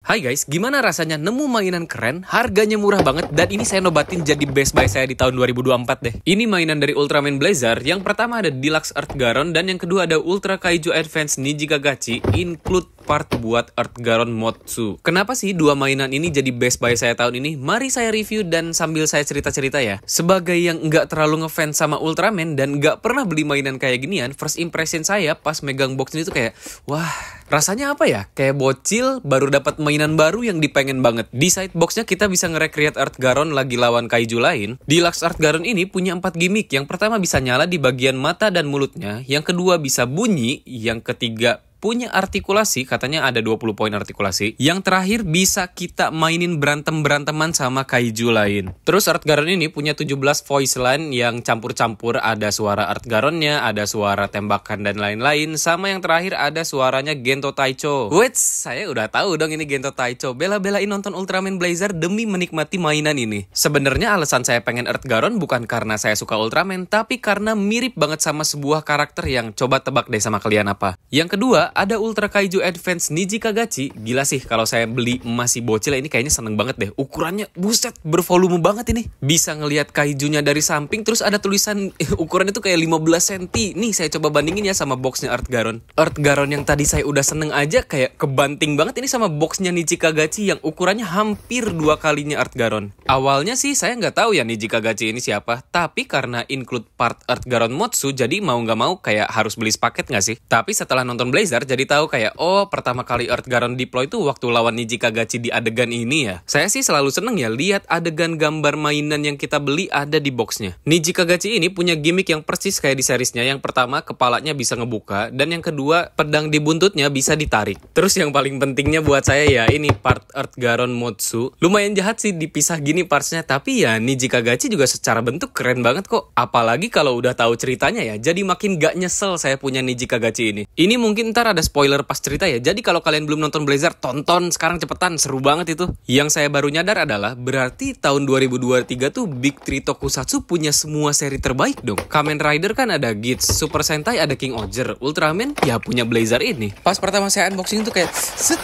Hai guys, gimana rasanya nemu mainan keren, harganya murah banget, dan ini saya nobatin jadi best buy saya di tahun 2024 deh. Ini mainan dari Ultraman Blazar, yang pertama ada Deluxe Earth Garon, dan yang kedua ada Ultra Kaiju Advance Nijikagachi, include part buat Earth Garon Motsu. Kenapa sih dua mainan ini jadi best buy saya tahun ini? Mari saya review dan sambil saya cerita-cerita ya. Sebagai yang nggak terlalu ngefans sama Ultraman dan nggak pernah beli mainan kayak ginian, first impression saya pas megang box ini tuh kayak, wah, rasanya apa ya? Kayak bocil baru dapat mainan baru yang dipengen banget. Di side boxnya kita bisa nge-recreate Earth Garon lagi lawan kaiju lain. Deluxe Earth Garon ini punya 4 gimmick. Yang pertama bisa nyala di bagian mata dan mulutnya. Yang kedua bisa bunyi. Yang ketiga punya artikulasi, katanya ada 20 poin artikulasi. Yang terakhir bisa kita mainin berantem-beranteman sama kaiju lain. Terus Earth Garon ini punya 17 voice line yang campur-campur, ada suara Earth Garonnya, ada suara tembakan dan lain-lain, sama yang terakhir ada suaranya Gento Taicho. Wait, saya udah tahu dong ini Gento Taicho. Bela-belain nonton Ultraman Blazar demi menikmati mainan ini. Sebenarnya alasan saya pengen Earth Garon bukan karena saya suka Ultraman, tapi karena mirip banget sama sebuah karakter yang coba tebak deh sama kalian apa. Yang kedua, ada Ultra Kaiju Advance Nijikagachi. Gila sih, kalau saya beli masih bocil ini kayaknya seneng banget deh. Ukurannya, buset, bervolume banget ini. Bisa ngelihat kaijunya dari samping, terus ada tulisan ukuran itu kayak 15 cm. Nih, saya coba bandingin ya sama boxnya Earth Garon. Earth Garon yang tadi saya udah seneng aja kayak kebanting banget ini sama boxnya Nijikagachi yang ukurannya hampir 2 kalinya Earth Garon. Awalnya sih saya nggak tahu ya Nijikagachi ini siapa, tapi karena include part Earth Garon Motsu, jadi mau nggak mau kayak harus beli sepaket nggak sih? Tapi setelah nonton Blazar, jadi tahu kayak, oh, pertama kali Earth Garon deploy itu waktu lawan Nijikagachi di adegan ini ya. Saya sih selalu seneng ya lihat adegan gambar mainan yang kita beli ada di boxnya. Nijikagachi ini punya gimmick yang persis kayak di seriesnya. Yang pertama, kepalanya bisa ngebuka, dan yang kedua, pedang di buntutnya bisa ditarik. Terus yang paling pentingnya buat saya ya, ini part Earth Garon Motsu. Lumayan jahat sih dipisah gini partsnya, tapi ya Nijikagachi juga secara bentuk keren banget kok. Apalagi kalau udah tahu ceritanya ya, jadi makin gak nyesel saya punya Nijikagachi ini. Ini mungkin ntar ada spoiler pas cerita ya, jadi kalau kalian belum nonton Blazar, tonton sekarang cepetan, seru banget itu. Yang saya baru nyadar adalah berarti tahun 2023 tuh Big Three Tokusatsu punya semua seri terbaik dong. Kamen Rider kan ada Gits, Super Sentai ada King Oger, Ultraman ya punya Blazar ini. Pas pertama saya unboxing tuh kayak set,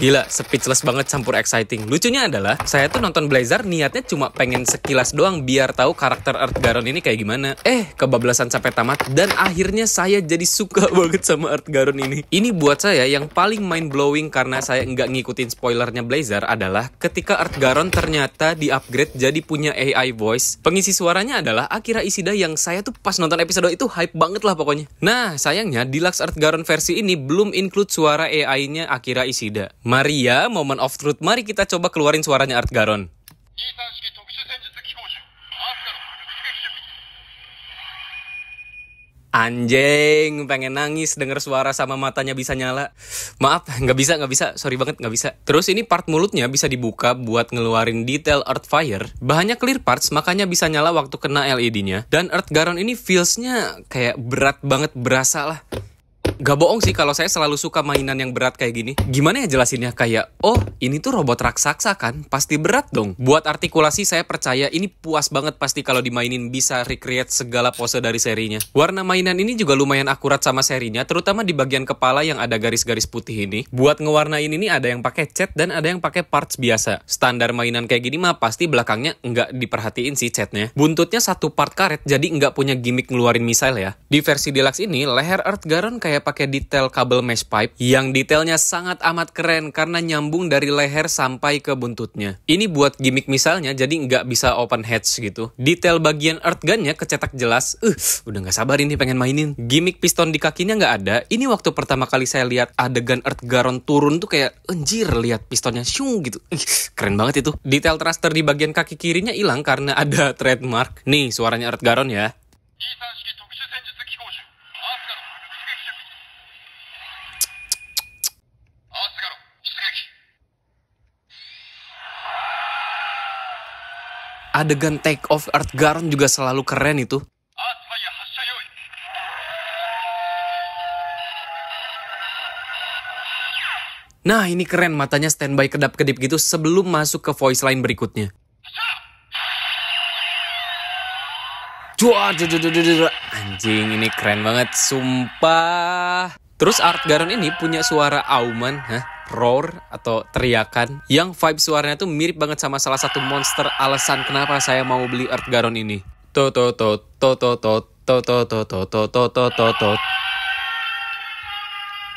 gila, speechless banget campur exciting. Lucunya adalah saya tuh nonton Blazar niatnya cuma pengen sekilas doang biar tahu karakter Earth Garon ini kayak gimana. Kebablasan sampai tamat dan akhirnya saya jadi suka banget sama Earth Garon ini. Ini buat saya yang paling mind blowing karena saya nggak ngikutin spoilernya Blazar adalah ketika Earth Garon ternyata di-upgrade jadi punya AI voice. Pengisi suaranya adalah Akira Ishida yang saya tuh pas nonton episode itu hype banget lah pokoknya. Nah, sayangnya Deluxe Earth Garon versi ini belum include suara AI-nya Akira Ishida. Maria, moment of truth. Mari kita coba keluarin suaranya Earth Garon. Anjing, pengen nangis denger suara sama matanya bisa nyala. Maaf, nggak bisa, sorry banget, nggak bisa. Terus ini part mulutnya bisa dibuka buat ngeluarin detail Earth Fire. Bahannya clear parts, makanya bisa nyala waktu kena LED-nya. Dan Earth Garon ini feels-nya kayak berat banget, berasa lah. Gak bohong sih kalau saya selalu suka mainan yang berat kayak gini. Gimana ya jelasinnya, kayak, oh, ini tuh robot raksasa kan? Pasti berat dong. Buat artikulasi saya percaya ini puas banget pasti kalau dimainin bisa recreate segala pose dari serinya. Warna mainan ini juga lumayan akurat sama serinya, terutama di bagian kepala yang ada garis-garis putih ini. Buat ngewarnain ini ada yang pakai cat dan ada yang pakai parts biasa. Standar mainan kayak gini mah pasti belakangnya nggak diperhatiin sih catnya. Buntutnya satu part karet, jadi nggak punya gimmick ngeluarin missile ya. Di versi Deluxe ini, leher Earth Garon kayak pakai detail kabel mesh pipe yang detailnya sangat amat keren karena nyambung dari leher sampai ke buntutnya. Ini buat gimmick misalnya jadi nggak bisa open hatch gitu. Detail bagian Earth Gun-nya kecetak jelas. Udah nggak sabar ini pengen mainin. Gimmick piston di kakinya nggak ada. Ini waktu pertama kali saya lihat adegan Earth Garon turun tuh kayak anjir, lihat pistonnya syung gitu. Keren banget itu. Detail thruster di bagian kaki kirinya hilang karena ada trademark. Nih suaranya Earth Garon ya. Adegan take off Earth Garon juga selalu keren itu. Nah, ini keren, matanya standby kedap-kedip gitu sebelum masuk ke voice line berikutnya. Anjing, ini keren banget, sumpah. Terus Art Garon ini punya suara auman, roar atau teriakan yang vibe suaranya tuh mirip banget sama salah satu monster alasan kenapa saya mau beli Art Garon ini.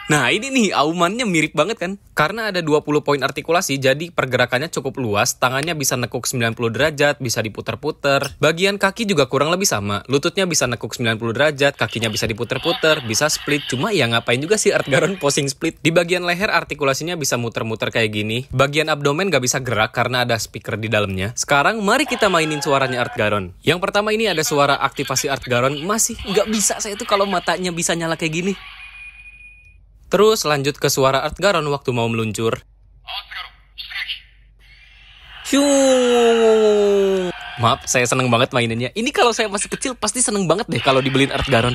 Nah ini nih aumannya mirip banget kan? Karena ada 20 poin artikulasi, jadi pergerakannya cukup luas, tangannya bisa nekuk 90 derajat, bisa diputer-puter. Bagian kaki juga kurang lebih sama, lututnya bisa nekuk 90 derajat, kakinya bisa diputer-puter, bisa split. Cuma ya ngapain juga sih Art Garon posing split? Di bagian leher artikulasinya bisa muter-muter kayak gini. Bagian abdomen gak bisa gerak karena ada speaker di dalamnya. Sekarang mari kita mainin suaranya Art Garon. Yang pertama ini ada suara aktivasi Art Garon, masih gak bisa saya tuh kalau matanya bisa nyala kayak gini. Terus lanjut ke suara Art Garon waktu mau meluncur. Maaf, saya seneng banget mainannya. Ini kalau saya masih kecil pasti seneng banget deh kalau dibeliin Art Garon.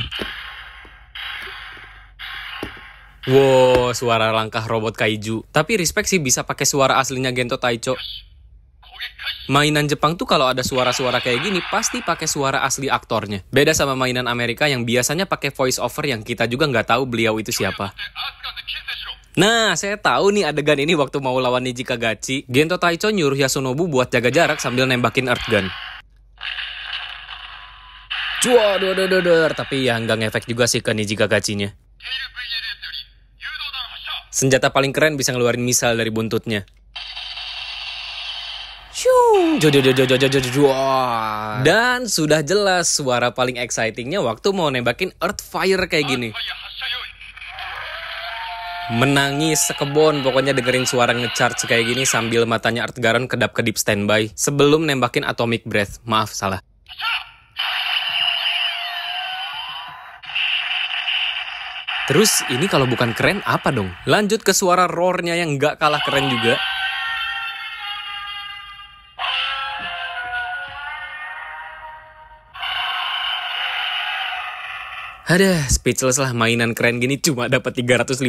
Wow, suara langkah robot kaiju. Tapi respect sih bisa pakai suara aslinya Gento Taicho. Mainan Jepang tuh kalau ada suara-suara kayak gini pasti pakai suara asli aktornya. Beda sama mainan Amerika yang biasanya pakai voice over yang kita juga nggak tahu beliau itu siapa. Nah, saya tahu nih adegan ini waktu mau lawan Niji Kagachi. Gento Taicho nyuruh Yasunobu buat jaga jarak sambil nembakin Earth Gun. Tapi ya nggak ngefek juga sih ke Niji Kagachinya. Senjata paling keren bisa ngeluarin misal dari buntutnya. Dan sudah jelas suara paling excitingnya waktu mau nembakin Earth Fire kayak gini. Menangis sekebon, pokoknya dengerin suara ngecharge kayak gini sambil matanya Art Garon kedap-kedip standby sebelum nembakin Atomic Breath. Maaf, salah. Terus ini kalau bukan keren apa dong? Lanjut ke suara roar-nya yang gak kalah keren juga. Aduh, speechless lah, mainan keren gini cuma dapat 350.000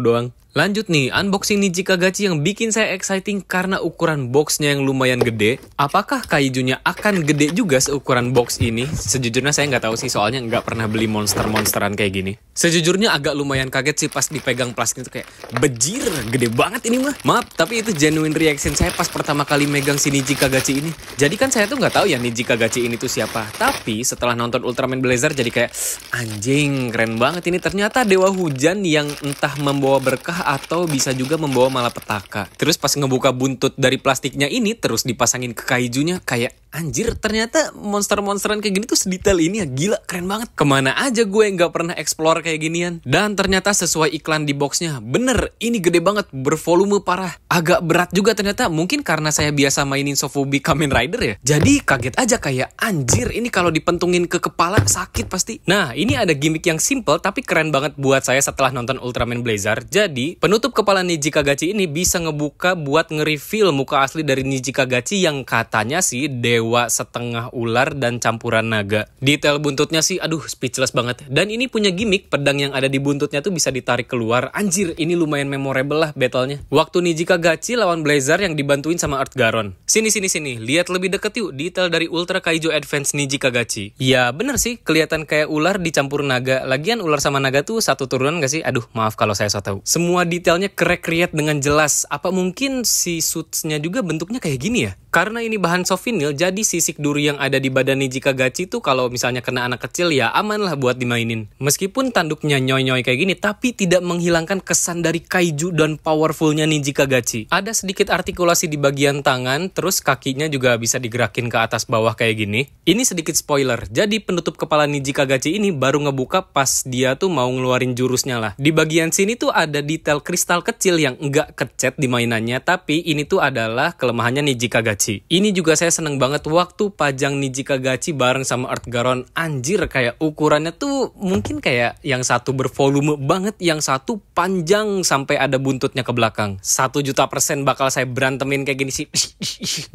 doang. Lanjut nih, unboxing Niji Kagachi yang bikin saya exciting karena ukuran boxnya yang lumayan gede. Apakah kaijunya akan gede juga seukuran box ini? Sejujurnya saya nggak tahu sih, soalnya nggak pernah beli monster-monsteran kayak gini. Sejujurnya agak lumayan kaget sih pas dipegang plastik itu kayak, bejir, gede banget ini mah. Maaf, tapi itu genuine reaction saya pas pertama kali megang si Niji Kagachi ini. Jadi kan saya tuh nggak tahu ya Niji Kagachi ini tuh siapa. Tapi setelah nonton Ultraman Blazar jadi kayak, anjing, keren banget ini. Ternyata dewa hujan yang entah membawa berkah atau bisa juga membawa malapetaka. Terus pas ngebuka buntut dari plastiknya ini terus dipasangin ke kaijunya, kayak anjir, ternyata monster-monsteran kayak gini tuh sedetail ini ya. Gila, keren banget. Kemana aja gue nggak pernah explore kayak ginian. Dan ternyata sesuai iklan di boxnya, bener, ini gede banget, bervolume parah. Agak berat juga ternyata, mungkin karena saya biasa mainin Sofubi Kamen Rider ya. Jadi kaget aja kayak, anjir, ini kalau dipentungin ke kepala sakit pasti. Nah, ini ada gimmick yang simple tapi keren banget buat saya setelah nonton Ultraman Blazar. Jadi, penutup kepala Niji Kagachi ini bisa ngebuka buat nge-reveal muka asli dari Niji Kagachi yang katanya sih dewa setengah ular dan campuran naga. Detail buntutnya sih, aduh, speechless banget. Dan ini punya gimmick, pedang yang ada di buntutnya tuh bisa ditarik keluar. Anjir, ini lumayan memorable lah battle-nya. Waktu Niji Kagachi lawan Blazar yang dibantuin sama Art Garon. Sini, lihat lebih deket yuk detail dari Ultra Kaiju Advance Niji Kagachi. Ya bener sih, kelihatan kayak ular dicampur naga. Lagian ular sama naga tuh satu turunan gak sih? Aduh, maaf kalau saya so tau. Semua detailnya ke-recreate dengan jelas. Apa mungkin si suitsnya juga bentuknya kayak gini ya? Karena ini bahan soft vinyl, jadi sisik duri yang ada di badan Niji Kagachi tuh kalau misalnya kena anak kecil ya aman lah buat dimainin. Meskipun tanduknya nyoy-nyoy kayak gini, tapi tidak menghilangkan kesan dari kaiju dan powerfulnya Niji Kagachi. Ada sedikit artikulasi di bagian tangan, terus kakinya juga bisa digerakin ke atas bawah kayak gini. Ini sedikit spoiler, jadi penutup kepala Niji Kagachi ini baru ngebuka pas dia tuh mau ngeluarin jurusnya lah. Di bagian sini tuh ada detail kristal kecil yang enggak kecet di mainannya, tapi ini tuh adalah kelemahannya Niji Kagachi. Ini juga saya seneng banget waktu pajang Niji Kagachi bareng sama Art Garon. Anjir, kayak ukurannya tuh mungkin kayak yang satu bervolume banget, yang satu panjang sampai ada buntutnya ke belakang. 1.000.000% bakal saya berantemin kayak gini sih.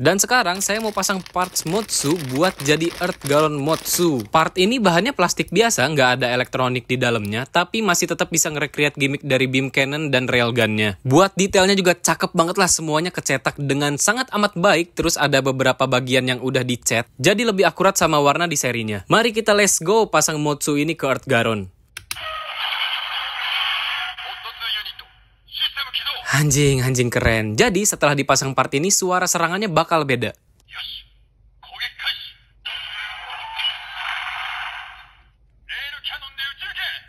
Dan sekarang saya mau pasang parts Motsu buat jadi Art Garon Motsu. Part ini bahannya plastik biasa, nggak ada elektronik di dalamnya, tapi masih tetap bisa nge-recreate gimmick dari beam cannon dan railgunnya. Buat detailnya juga cakep banget lah, semuanya kecetak dengan sangat amat baik. Terus ada beberapa bagian yang udah dicat, jadi lebih akurat sama warna di serinya. Mari kita let's go pasang Motsu ini ke Art Garon. Anjing keren. Jadi setelah dipasang part ini, suara serangannya bakal beda.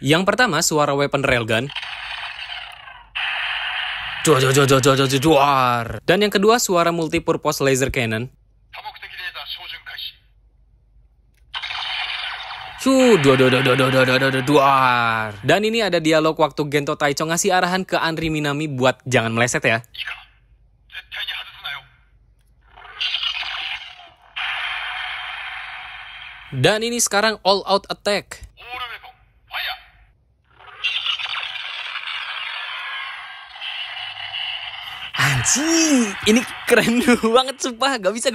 Yang pertama, suara weapon railgun. Duar. Dan yang kedua, suara multipurpose laser cannon. Duar. Dan ini ada dialog waktu Gento Taicho ngasih arahan ke Anri Minami buat jangan meleset ya. Dan ini sekarang all out attack. Anjing, ini keren banget sumpah, gak bisa.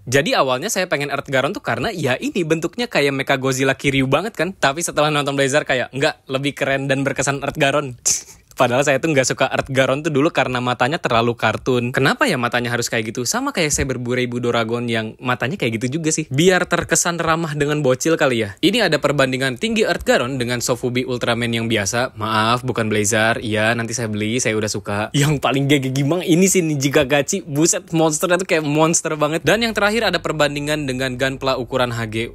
Jadi awalnya saya pengen Earth Garon tuh karena ya ini bentuknya kayak Mecha Godzilla Kiryu banget kan. Tapi setelah nonton Blazar kayak enggak, lebih keren dan berkesan Earth Garon. Padahal saya tuh nggak suka Earth Garon tuh dulu karena matanya terlalu kartun. Kenapa ya matanya harus kayak gitu? Sama kayak Saber Bureibu Doragon yang matanya kayak gitu juga sih. Biar terkesan ramah dengan bocil kali ya. Ini ada perbandingan tinggi Earth Garon dengan Sofubi Ultraman yang biasa. Maaf, bukan Blazar. Iya, nanti saya beli. Saya udah suka. Yang paling gege gimang ini sih Niji Kagachi. Buset, monsternya tuh kayak monster banget. Dan yang terakhir ada perbandingan dengan Gunpla ukuran HG.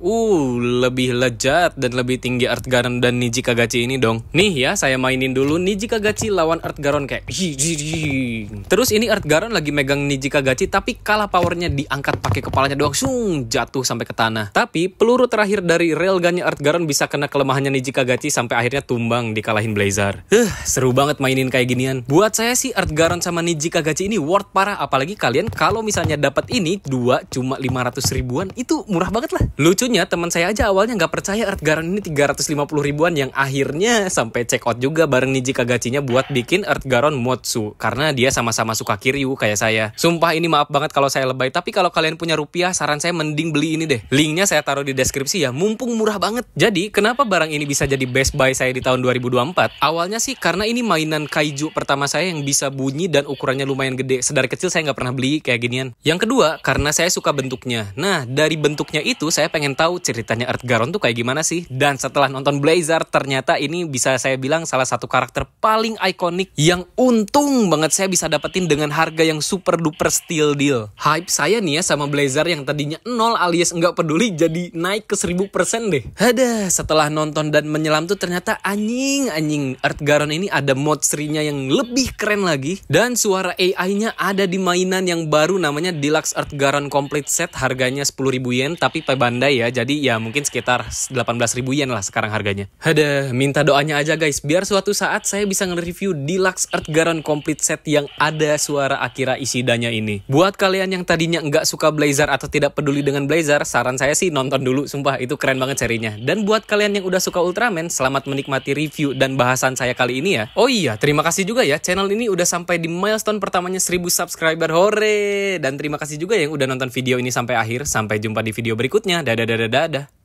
Lebih lezat dan lebih tinggi Earth Garon dan Niji Kagachi ini dong. Nih ya, saya mainin dulu Niji Kagachi lawan Earth Garon kayak terus ini Earth Garon lagi megang Niji Kagachi tapi kalah powernya, diangkat pakai kepalanya doang, jatuh sampai ke tanah. Tapi peluru terakhir dari railgunnya Earth Garon bisa kena kelemahannya Niji Kagachi sampai akhirnya tumbang dikalahin Blazar. Seru banget mainin kayak ginian. Buat saya sih Earth Garon sama Niji Kagachi ini worth parah, apalagi kalian kalau misalnya dapat ini dua cuma 500 ribuan, itu murah banget lah. Lucunya teman saya aja awalnya nggak percaya Earth Garon ini 350 ribuan yang akhirnya sampai check out juga bareng Niji Kagachinya buat bikin Earth Garon Motsu karena dia sama-sama suka Kiryu kayak saya. Sumpah ini maaf banget kalau saya lebay, tapi kalau kalian punya rupiah saran saya mending beli ini deh. Linknya saya taruh di deskripsi ya, mumpung murah banget. Jadi kenapa barang ini bisa jadi best buy saya di tahun 2024? Awalnya sih karena ini mainan kaiju pertama saya yang bisa bunyi dan ukurannya lumayan gede. Sedari kecil saya nggak pernah beli kayak ginian. Yang kedua karena saya suka bentuknya. Nah dari bentuknya itu saya pengen tahu ceritanya Earth Garon tuh kayak gimana sih. Dan setelah nonton Blazar ternyata ini bisa saya bilang salah satu karakter paling ikonik yang untung banget saya bisa dapetin dengan harga yang super duper steal deal. Hype saya nih ya sama Blazar yang tadinya 0 alias nggak peduli jadi naik ke 1000% deh. Setelah nonton dan menyelam tuh ternyata anjing Earth Garon ini ada mod serinya yang lebih keren lagi. Dan suara AI-nya ada di mainan yang baru namanya Deluxe Earth Garon Complete Set, harganya 10.000 yen tapi Pak Bandai ya, jadi ya mungkin sekitar 18.000 yen lah sekarang harganya. Minta doanya aja guys biar suatu saat saya bisa nge-review Deluxe Earth Garon Complete Set yang ada suara Akira Ishidanya ini. Buat kalian yang tadinya nggak suka Blazar atau tidak peduli dengan Blazar, saran saya sih nonton dulu, sumpah itu keren banget serinya. Dan buat kalian yang udah suka Ultraman, selamat menikmati review dan bahasan saya kali ini ya. Oh iya, terima kasih juga ya, channel ini udah sampai di milestone pertamanya 1000 subscriber, hore! Dan terima kasih juga yang udah nonton video ini sampai akhir. Sampai jumpa di video berikutnya, dadah.